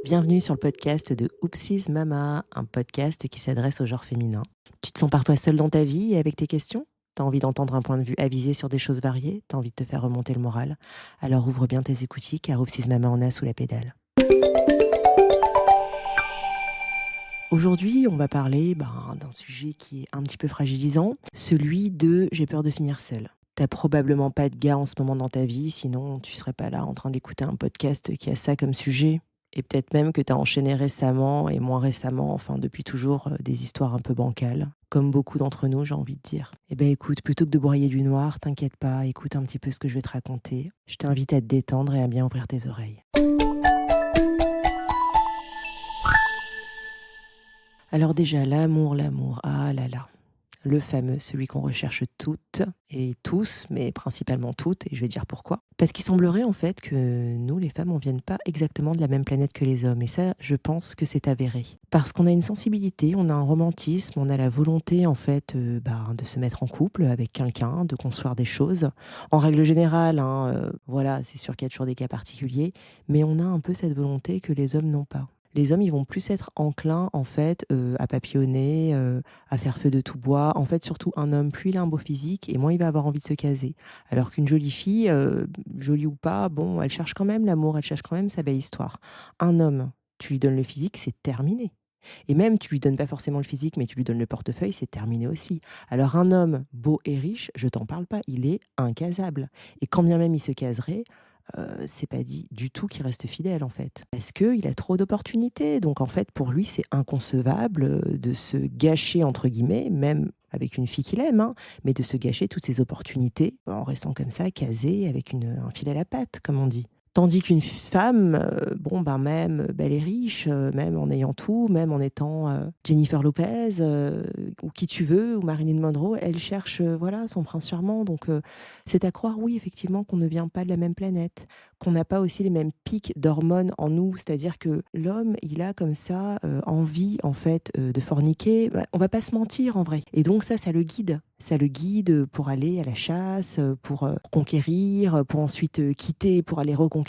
Bienvenue sur le podcast de Oupsies Mama, un podcast qui s'adresse au genre féminin. Tu te sens parfois seule dans ta vie et avec tes questions? T'as envie d'entendre un point de vue avisé sur des choses variées? T'as envie de te faire remonter le moral? Alors ouvre bien tes écoutilles car Oupsies Mama en a sous la pédale. Aujourd'hui, on va parler d'un sujet qui est un petit peu fragilisant, celui de j'ai peur de finir seule. T'as probablement pas de gars en ce moment dans ta vie, sinon tu serais pas là en train d'écouter un podcast qui a ça comme sujet. Et peut-être même que t'as enchaîné récemment et moins récemment, enfin depuis toujours, des histoires un peu bancales. Comme beaucoup d'entre nous, j'ai envie de dire. Eh ben écoute, plutôt que de broyer du noir, t'inquiète pas, écoute un petit peu ce que je vais te raconter. Je t'invite à te détendre et à bien ouvrir tes oreilles. Alors déjà, l'amour, ah là là. Le fameux, celui qu'on recherche toutes et tous, mais principalement toutes, et je vais dire pourquoi. Parce qu'il semblerait en fait que nous, les femmes, on vienne pas exactement de la même planète que les hommes, et ça, je pense que c'est avéré. Parce qu'on a une sensibilité, on a un romantisme, on a la volonté en fait de se mettre en couple avec quelqu'un, de construire des choses. En règle générale, voilà, c'est sûr qu'il y a toujours des cas particuliers, mais on a un peu cette volonté que les hommes n'ont pas. Les hommes, ils vont plus être enclins, en fait, à papillonner, à faire feu de tout bois. En fait, surtout un homme, plus il a un beau physique, et moins il va avoir envie de se caser. Alors qu'une jolie fille, jolie ou pas, bon, elle cherche quand même l'amour, elle cherche quand même sa belle histoire. Un homme, tu lui donnes le physique, c'est terminé. Et même, tu lui donnes pas forcément le physique, mais tu lui donnes le portefeuille, c'est terminé aussi. Alors un homme beau et riche, je t'en parle pas, il est incasable. Et quand bien même il se caserait, c'est pas dit du tout qu'il reste fidèle en fait. Parce qu'il a trop d'opportunités. Donc en fait, pour lui, c'est inconcevable de se gâcher, entre guillemets, même avec une fille qu'il aime, mais de se gâcher toutes ces opportunités en restant comme ça, casé, avec un fil à la patte, comme on dit. Tandis qu'une femme, même belle et riche, même en ayant tout, même en étant Jennifer Lopez, ou qui tu veux, ou Marilyn Monroe, elle cherche voilà, son prince charmant. Donc c'est à croire, oui, effectivement, qu'on ne vient pas de la même planète, qu'on n'a pas aussi les mêmes pics d'hormones en nous. C'est-à-dire que l'homme, il a comme ça envie, en fait, de forniquer. On va pas se mentir, en vrai. Et donc ça le guide. Ça le guide pour aller à la chasse, pour conquérir, pour ensuite quitter, pour aller reconquérir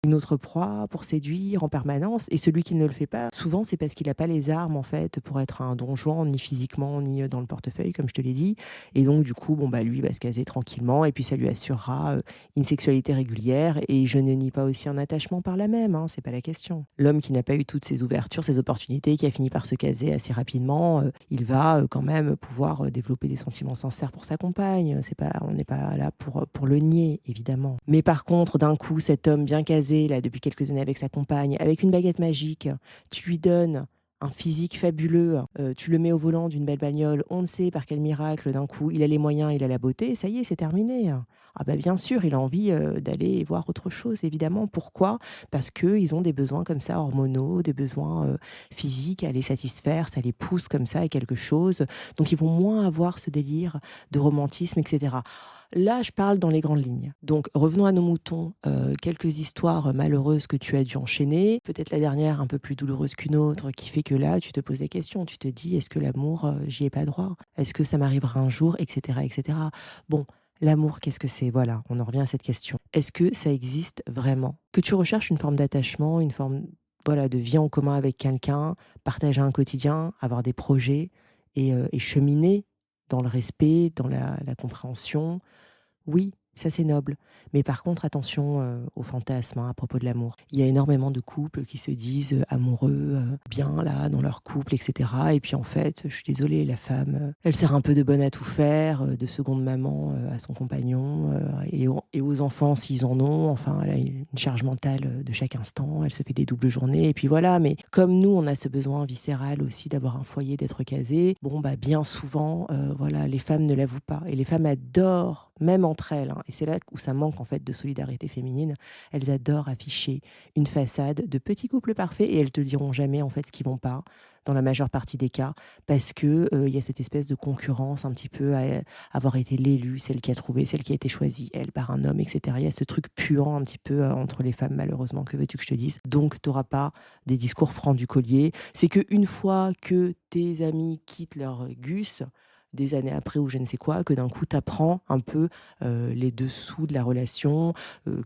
une autre proie, pour séduire en permanence. Et celui qui ne le fait pas, souvent c'est parce qu'il n'a pas les armes en fait pour être un don Juan, ni physiquement, ni dans le portefeuille, comme je te l'ai dit. Et donc du coup, lui il va se caser tranquillement et puis ça lui assurera une sexualité régulière. Et je ne nie pas aussi un attachement par là même, c'est pas la question. L'homme qui n'a pas eu toutes ces ouvertures, ces opportunités, qui a fini par se caser assez rapidement, il va quand même pouvoir développer des sentiments sincères pour sa compagne. On n'est pas là pour le nier, évidemment. Mais par contre, d'un coup, cet homme bien casé, là, depuis quelques années avec sa compagne, avec une baguette magique, tu lui donnes un physique fabuleux, tu le mets au volant d'une belle bagnole, on ne sait par quel miracle, d'un coup, il a les moyens, il a la beauté, ça y est, c'est terminé. Ah bah bien sûr, il a envie d'aller voir autre chose, évidemment. Pourquoi? Parce qu'ils ont des besoins comme ça, hormonaux, des besoins physiques à les satisfaire, ça les pousse comme ça à quelque chose. Donc ils vont moins avoir ce délire de romantisme, etc. Là, je parle dans les grandes lignes. Donc, revenons à nos moutons. Quelques histoires malheureuses que tu as dû enchaîner. Peut-être la dernière un peu plus douloureuse qu'une autre, qui fait que là, tu te poses des questions. Tu te dis, est-ce que l'amour, j'y ai pas droit? Est-ce que ça m'arrivera un jour, etc., etc. Bon, l'amour, qu'est-ce que c'est? Voilà, on en revient à cette question. Est-ce que ça existe vraiment? Que tu recherches une forme d'attachement, une forme de vie en commun avec quelqu'un, partager un quotidien, avoir des projets et cheminer dans le respect, dans la compréhension. Oui, ça c'est noble. Mais par contre, attention aux fantasmes à propos de l'amour. Il y a énormément de couples qui se disent amoureux, bien là, dans leur couple, etc. Et puis en fait, je suis désolée, la femme, elle sert un peu de bonne à tout faire, de seconde maman à son compagnon et aux enfants s'ils en ont. Enfin, elle a une charge mentale de chaque instant. Elle se fait des doubles journées. Et puis voilà, mais comme nous, on a ce besoin viscéral aussi d'avoir un foyer, d'être casé, bien souvent, les femmes ne l'avouent pas. Et les femmes adorent, même entre elles, et c'est là où ça manque en fait de solidarité féminine, elles adorent afficher une façade de petits couples parfaits et elles te diront jamais en fait ce qui vont pas dans la majeure partie des cas parce que il y a cette espèce de concurrence un petit peu à avoir été l'élue, celle qui a trouvé, celle qui a été choisie, elle par un homme, etc. Il y a ce truc puant un petit peu entre les femmes malheureusement, que veux-tu que je te dise? Donc t'auras pas des discours francs du collier. C'est que une fois que tes amis quittent leur gus, des années après ou je ne sais quoi, que d'un coup tu apprends un peu les dessous de la relation,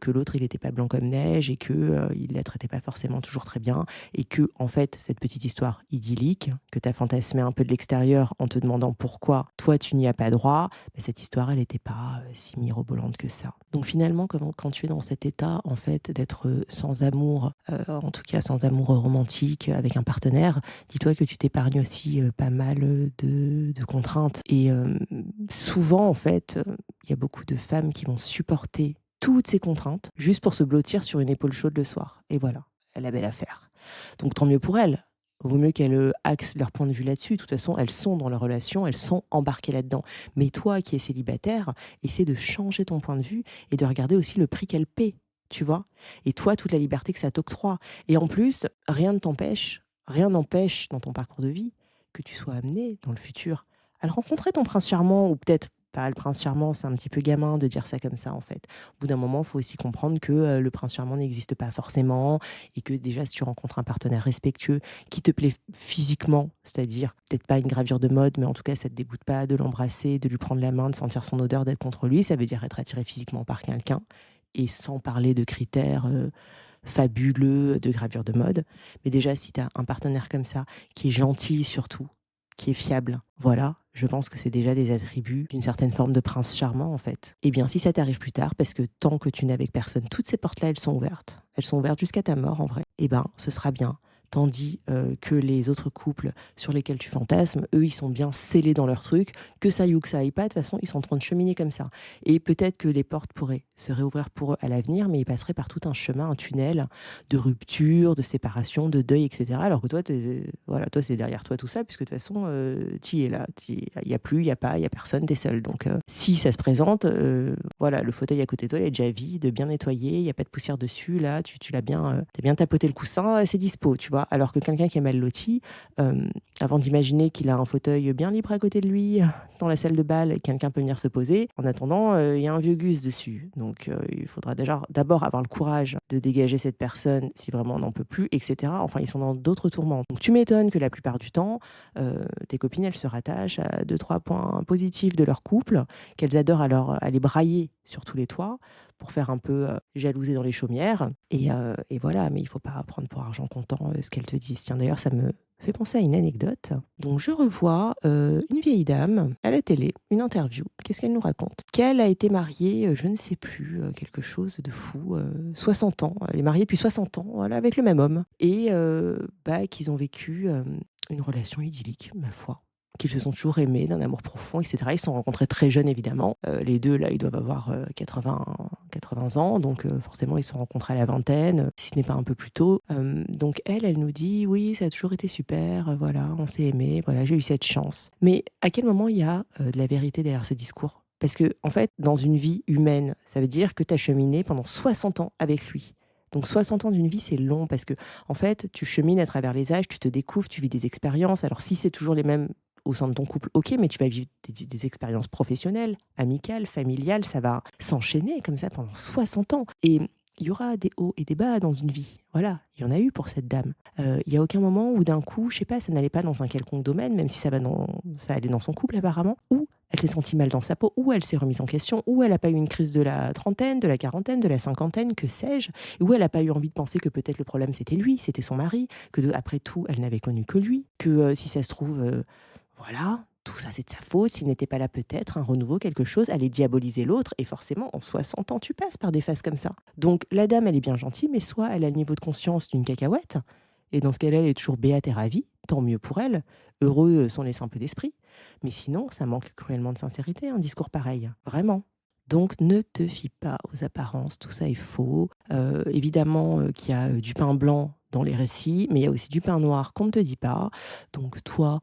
que l'autre il était pas blanc comme neige et que il la traitait pas forcément toujours très bien et que en fait cette petite histoire idyllique que tu as fantasmée un peu de l'extérieur en te demandant pourquoi toi tu n'y as pas droit, bah, cette histoire elle n'était pas si mirobolante que ça. Donc finalement quand tu es dans cet état en fait d'être sans amour, en tout cas sans amour romantique avec un partenaire, dis-toi que tu t'épargnes aussi pas mal de contraintes. Et souvent, en fait, il y a beaucoup de femmes qui vont supporter toutes ces contraintes juste pour se blottir sur une épaule chaude le soir. Et voilà, elle a belle affaire. Donc tant mieux pour elles. Vaut mieux qu'elles axent leur point de vue là-dessus. De toute façon, elles sont dans leur relation, elles sont embarquées là-dedans. Mais toi qui es célibataire, essaie de changer ton point de vue et de regarder aussi le prix qu'elle paie, tu vois. Et toi, toute la liberté que ça t'octroie. Et en plus, rien n'empêche dans ton parcours de vie que tu sois amené dans le futur à le rencontrer, ton prince charmant, ou peut-être pas le prince charmant, c'est un petit peu gamin de dire ça comme ça en fait. Au bout d'un moment, il faut aussi comprendre que le prince charmant n'existe pas forcément et que déjà si tu rencontres un partenaire respectueux qui te plaît physiquement, c'est-à-dire peut-être pas une gravure de mode, mais en tout cas ça te dégoûte pas de l'embrasser, de lui prendre la main, de sentir son odeur, d'être contre lui, ça veut dire être attiré physiquement par quelqu'un et sans parler de critères fabuleux de gravure de mode. Mais déjà, si tu as un partenaire comme ça, qui est gentil surtout, qui est fiable, voilà, je pense que c'est déjà des attributs d'une certaine forme de prince charmant en fait. Eh bien, si ça t'arrive plus tard, parce que tant que tu n'es avec personne, toutes ces portes-là, elles sont ouvertes. Elles sont ouvertes jusqu'à ta mort en vrai. Eh ben, ce sera bien. Tandis que les autres couples sur lesquels tu fantasmes, eux, ils sont bien scellés dans leur truc, que ça aille ou que ça aille pas, de toute façon, ils sont en train de cheminer comme ça. Et peut-être que les portes pourraient se réouvrir pour eux à l'avenir, mais ils passeraient par tout un chemin, un tunnel de rupture, de séparation, de deuil, etc. Alors que toi, voilà, toi, c'est derrière toi tout ça, puisque de toute façon, tu y es là. Il n'y a plus, il n'y a pas, il n'y a personne, t'es seul. Donc, si ça se présente, voilà, le fauteuil à côté de toi, il est déjà vide, bien nettoyé, il n'y a pas de poussière dessus, là, tu l'as bien, t'as bien tapoté le coussin, c'est dispo, tu vois. Alors que quelqu'un qui est mal loti, avant d'imaginer qu'il a un fauteuil bien libre à côté de lui, dans la salle de bal, quelqu'un peut venir se poser. En attendant, il y a un vieux gus dessus. Donc, il faudra déjà d'abord avoir le courage de dégager cette personne si vraiment on n'en peut plus, etc. Enfin, ils sont dans d'autres tourments. Donc, tu m'étonnes que la plupart du temps, tes copines, elles se rattachent à 2-3 points positifs de leur couple, qu'elles adorent à les brailler sur tous les toits pour faire un peu jalouser dans les chaumières. Et voilà, mais il ne faut pas prendre pour argent comptant ce qu'elles te disent. Tiens, d'ailleurs, ça me fait penser à une anecdote. Donc, je revois une vieille dame à la télé, une interview. Qu'est-ce qu'elle nous raconte? Qu'elle a été mariée, je ne sais plus, quelque chose de fou, 60 ans. Elle est mariée depuis 60 ans, voilà, avec le même homme. Et qu'ils ont vécu une relation idyllique, ma foi. Qu'ils se sont toujours aimés d'un amour profond, etc. Ils se sont rencontrés très jeunes, évidemment. Les deux, là, ils doivent avoir 80 ans, donc forcément, ils se sont rencontrés à la vingtaine, si ce n'est pas un peu plus tôt. Donc elle nous dit, oui, ça a toujours été super, voilà, on s'est aimés, voilà, j'ai eu cette chance. Mais à quel moment il y a de la vérité derrière ce discours? Parce que, en fait, dans une vie humaine, ça veut dire que tu as cheminé pendant 60 ans avec lui. Donc 60 ans d'une vie, c'est long parce que, en fait, tu chemines à travers les âges, tu te découvres, tu vis des expériences. Alors si c'est toujours les mêmes au sein de ton couple, ok, mais tu vas vivre des expériences professionnelles, amicales, familiales, ça va s'enchaîner comme ça pendant 60 ans. Et il y aura des hauts et des bas dans une vie. Voilà, il y en a eu pour cette dame. Il n'y a aucun moment où d'un coup, je sais pas, ça n'allait pas dans un quelconque domaine, même si ça allait dans son couple apparemment, ou elle s'est sentie mal dans sa peau, ou elle s'est remise en question, ou elle n'a pas eu une crise de la trentaine, de la quarantaine, de la cinquantaine, que sais-je, ou elle n'a pas eu envie de penser que peut-être le problème c'était lui, c'était son mari, que après tout, elle n'avait connu que lui, que si ça se trouve, voilà, tout ça c'est de sa faute, s'il n'était pas là peut-être, un renouveau, quelque chose, aller diaboliser l'autre, et forcément en 60 ans tu passes par des phases comme ça. Donc la dame elle est bien gentille, mais soit elle a le niveau de conscience d'une cacahuète, et dans ce cas-là elle est toujours béate et ravie, tant mieux pour elle, heureux sont les simples d'esprit, mais sinon ça manque cruellement de sincérité, un discours pareil, vraiment. Donc ne te fie pas aux apparences, tout ça est faux. Évidemment qu'il y a du pain blanc dans les récits, mais il y a aussi du pain noir qu'on ne te dit pas. Donc toi,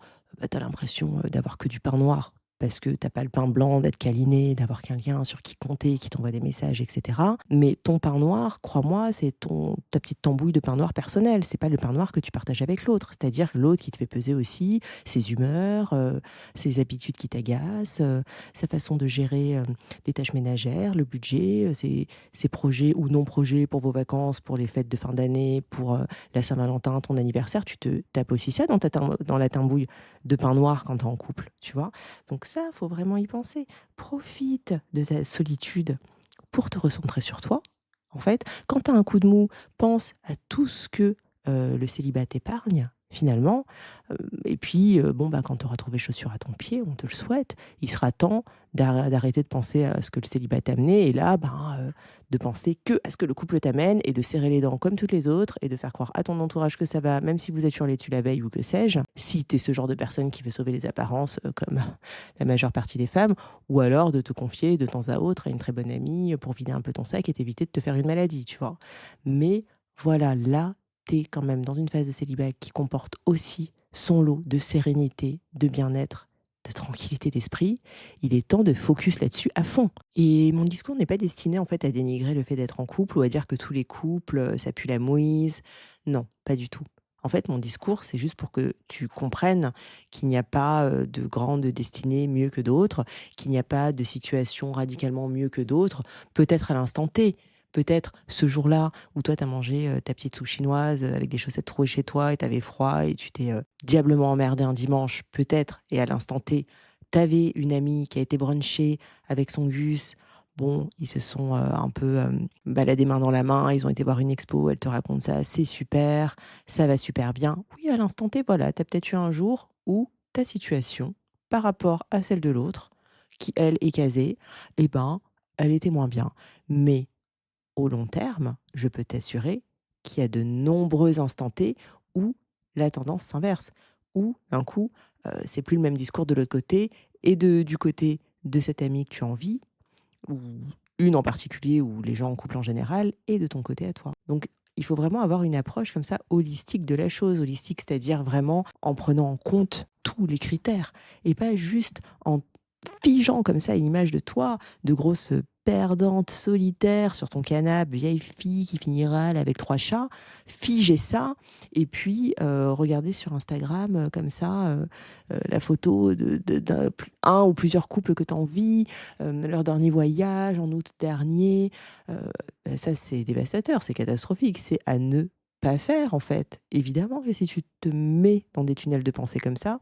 tu as l'impression d'avoir que du pain noir parce que t'as pas le pain blanc, d'être câliné, d'avoir quelqu'un sur qui compter, qui t'envoie des messages, etc. Mais ton pain noir, crois-moi, c'est ta petite tambouille de pain noir personnel. C'est pas le pain noir que tu partages avec l'autre. C'est-à-dire l'autre qui te fait peser aussi ses humeurs, ses habitudes qui t'agacent, sa façon de gérer des tâches ménagères, le budget, ses projets ou non-projets pour vos vacances, pour les fêtes de fin d'année, pour la Saint-Valentin, ton anniversaire. Tu te tapes aussi ça dans la tambouille de pain noir quand t'es en couple, tu vois. Donc ça, faut vraiment y penser. Profite de ta solitude pour te recentrer sur toi. En fait, quand tu as un coup de mou, pense à tout ce que, le célibat t'épargne, finalement, et puis, bon, bah, quand tu auras trouvé chaussure à ton pied, on te le souhaite, il sera temps d'arrêter de penser à ce que le célibat t'a amené et là, ben, de penser que à ce que le couple t'amène et de serrer les dents comme toutes les autres et de faire croire à ton entourage que ça va, même si vous êtes sur les tu la veille ou que sais-je. Si tu es ce genre de personne qui veut sauver les apparences, comme la majeure partie des femmes, ou alors de te confier de temps à autre à une très bonne amie, pour vider un peu ton sac et t'éviter de te faire une maladie, tu vois? Mais voilà, là, tu es quand même dans une phase de célibat qui comporte aussi son lot de sérénité, de bien-être, de tranquillité d'esprit. Il est temps de focus là-dessus à fond. Et mon discours n'est pas destiné en fait à dénigrer le fait d'être en couple ou à dire que tous les couples, ça pue la mouise. Non, pas du tout. En fait, mon discours, c'est juste pour que tu comprennes qu'il n'y a pas de grande destinée mieux que d'autres, qu'il n'y a pas de situation radicalement mieux que d'autres, peut-être à l'instant T. Peut-être ce jour-là où toi, tu as mangé ta petite soupe chinoise avec des chaussettes trouées chez toi et tu avais froid et tu t'es diablement emmerdé un dimanche, peut-être, et à l'instant T, tu avais une amie qui a été brunchée avec son Gus. Bon, ils se sont un peu baladés main dans la main, ils ont été voir une expo, elle te raconte ça, c'est super, ça va super bien. Oui, à l'instant T, voilà, tu as peut-être eu un jour où ta situation, par rapport à celle de l'autre, qui elle est casée, eh ben, elle était moins bien. Mais au long terme, je peux t'assurer qu'il y a de nombreux instants T où la tendance s'inverse, où d'un coup, c'est plus le même discours de l'autre côté et du côté de cette amie que tu as envie, ou une en particulier, ou les gens en couple en général, et de ton côté à toi. Donc, il faut vraiment avoir une approche comme ça holistique de la chose, holistique, c'est-à-dire vraiment en prenant en compte tous les critères et pas juste en figeant comme ça une image de toi, de grosse perdante solitaire sur ton canapé, vieille fille qui finira là avec 3 chats, figer ça et puis regarder sur Instagram comme ça la photo d'un un ou plusieurs couples que tu envies, leur dernier voyage en août dernier. Ça, c'est dévastateur, c'est catastrophique, c'est à ne pas faire en fait. Évidemment que si tu te mets dans des tunnels de pensée comme ça,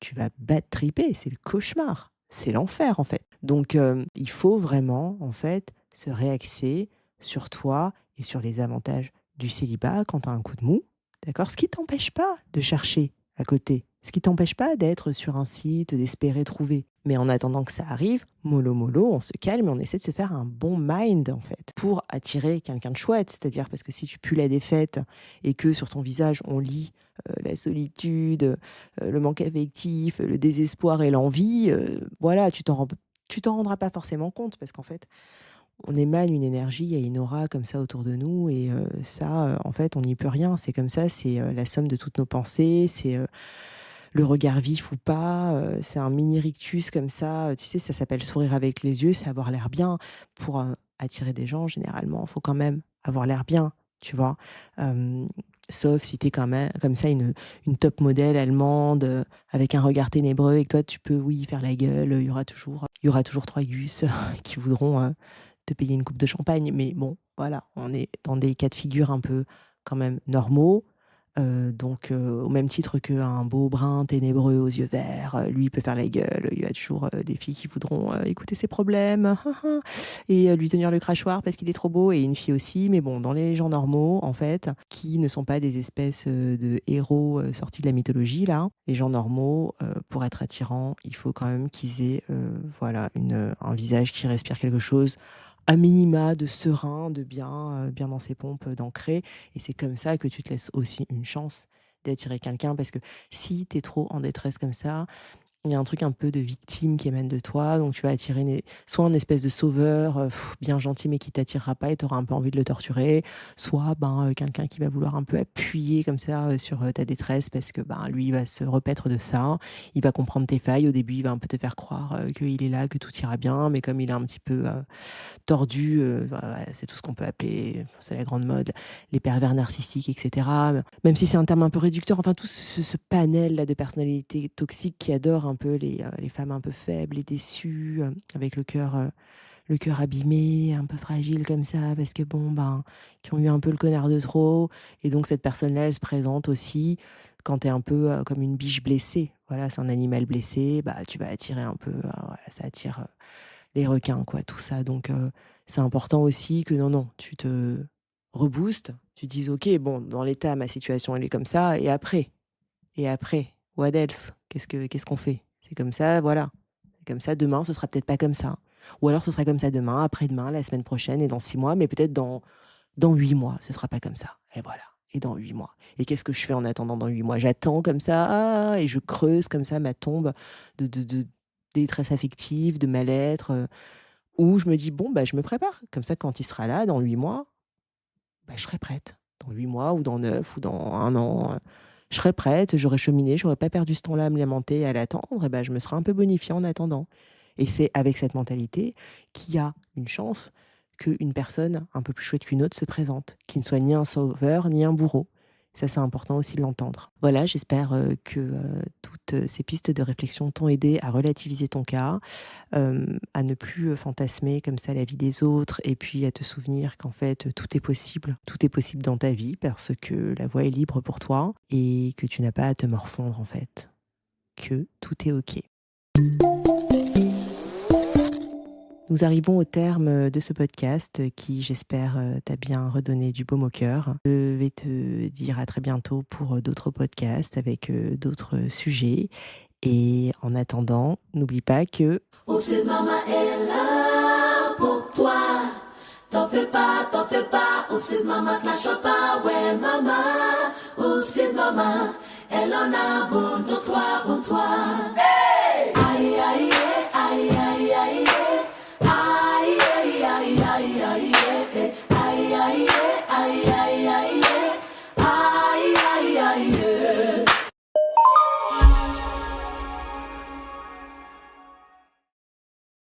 tu vas bad tripper, c'est le cauchemar, c'est l'enfer en fait. Donc il faut vraiment en fait se réaxer sur toi et sur les avantages du célibat quand tu as un coup de mou, d'accord? Ce qui t'empêche pas de chercher à côté, ce qui t'empêche pas d'être sur un site, d'espérer trouver. Mais en attendant que ça arrive, mollo mollo, on se calme et on essaie de se faire un bon mind en fait pour attirer quelqu'un de chouette. C'est-à-dire parce que si tu pues la défaite et que sur ton visage on lit la solitude, le manque affectif, le désespoir et l'envie, voilà, tu t'en rendras pas forcément compte parce qu'en fait, on émane une énergie, il y a une aura comme ça autour de nous et ça, en fait, on n'y peut rien. C'est comme ça, c'est la somme de toutes nos pensées, c'est le regard vif ou pas, c'est un mini rictus comme ça, tu sais, ça s'appelle sourire avec les yeux, c'est avoir l'air bien. Pour attirer des gens, généralement, il faut quand même avoir l'air bien, tu vois. Hem, Sauf si tu es quand même comme ça une top modèle allemande, avec un regard ténébreux et que toi tu peux, oui, faire la gueule, il y aura toujours 3 gus qui voudront, te payer une coupe de champagne. Mais bon, voilà, on est dans des cas de figure un peu quand même normaux. Donc au même titre qu'un beau brun ténébreux aux yeux verts, lui, il peut faire la gueule. Il y a toujours, des filles qui voudront, écouter ses problèmes et lui tenir le crachoir parce qu'il est trop beau et une fille aussi. Mais bon, dans les gens normaux, en fait, qui ne sont pas des espèces, de héros, sortis de la mythologie là, les gens normaux, pour être attirants, il faut quand même qu'ils aient, voilà, un visage qui respire quelque chose à minima de serein, de bien, bien dans ses pompes, d'ancré. Et c'est comme ça que tu te laisses aussi une chance d'attirer quelqu'un. Parce que si tu es trop en détresse comme ça, il y a un truc un peu de victime qui émane de toi, donc tu vas attirer soit un espèce de sauveur bien gentil mais qui t'attirera pas et tu auras un peu envie de le torturer, soit quelqu'un qui va vouloir un peu appuyer comme ça sur ta détresse parce que lui il va se repaître de ça, il va comprendre tes failles, au début il va un peu te faire croire qu'il est là, que tout ira bien, mais comme il est un petit peu tordu, voilà, c'est tout ce qu'on peut appeler, c'est la grande mode, les pervers narcissiques, etc. Même si c'est un terme un peu réducteur, enfin tout ce panel-là de personnalités toxiques qui adorent un peu les femmes un peu faibles et déçues, avec le cœur abîmé, un peu fragile comme ça, parce que qui ont eu un peu le connard de trop. Et donc cette personne-là, elle se présente aussi quand tu es un peu comme une biche blessée. Voilà, c'est un animal blessé, tu vas attirer un peu, voilà, ça attire les requins, quoi, tout ça. Donc, c'est important aussi que non, tu te reboostes, tu te dises, ok, bon, dans l'état, ma situation, elle est comme ça, et après, what else? Qu'est-ce qu'on fait? C'est comme ça, voilà. C'est comme ça, demain, ce sera peut-être pas comme ça. Ou alors, ce sera comme ça demain, après-demain, la semaine prochaine, et dans 6 mois, mais peut-être dans 8 mois, ce sera pas comme ça. Et voilà. Et dans 8 mois. Et qu'est-ce que je fais en attendant dans 8 mois? J'attends comme ça, et je creuse comme ça ma tombe de détresse affective, de mal-être, où je me dis, bon, je me prépare. Comme ça, quand il sera là, dans 8 mois, je serai prête. Dans 8 mois, ou dans 9, ou dans 1 an, je serai prête, j'aurai cheminé, j'aurais pas perdu ce temps-là à me lamenter et à l'attendre, et je me serai un peu bonifiée en attendant. Et c'est avec cette mentalité qu'il y a une chance qu'une personne un peu plus chouette qu'une autre se présente, qui ne soit ni un sauveur, ni un bourreau. Ça, c'est important aussi de l'entendre. Voilà, j'espère que toutes ces pistes de réflexion t'ont aidé à relativiser ton cas, à ne plus fantasmer comme ça la vie des autres, et puis à te souvenir qu'en fait, tout est possible dans ta vie, parce que la voie est libre pour toi, et que tu n'as pas à te morfondre, en fait, que tout est OK. Nous arrivons au terme de ce podcast qui, j'espère, t'a bien redonné du baume au cœur. Je vais te dire à très bientôt pour d'autres podcasts avec d'autres sujets. Et en attendant, n'oublie pas que... Oupsies, maman est là pour toi. T'en fais pas. Oupsies, maman te lâche pas. Ouais, maman. Oupsies, maman, elle en a pour toi.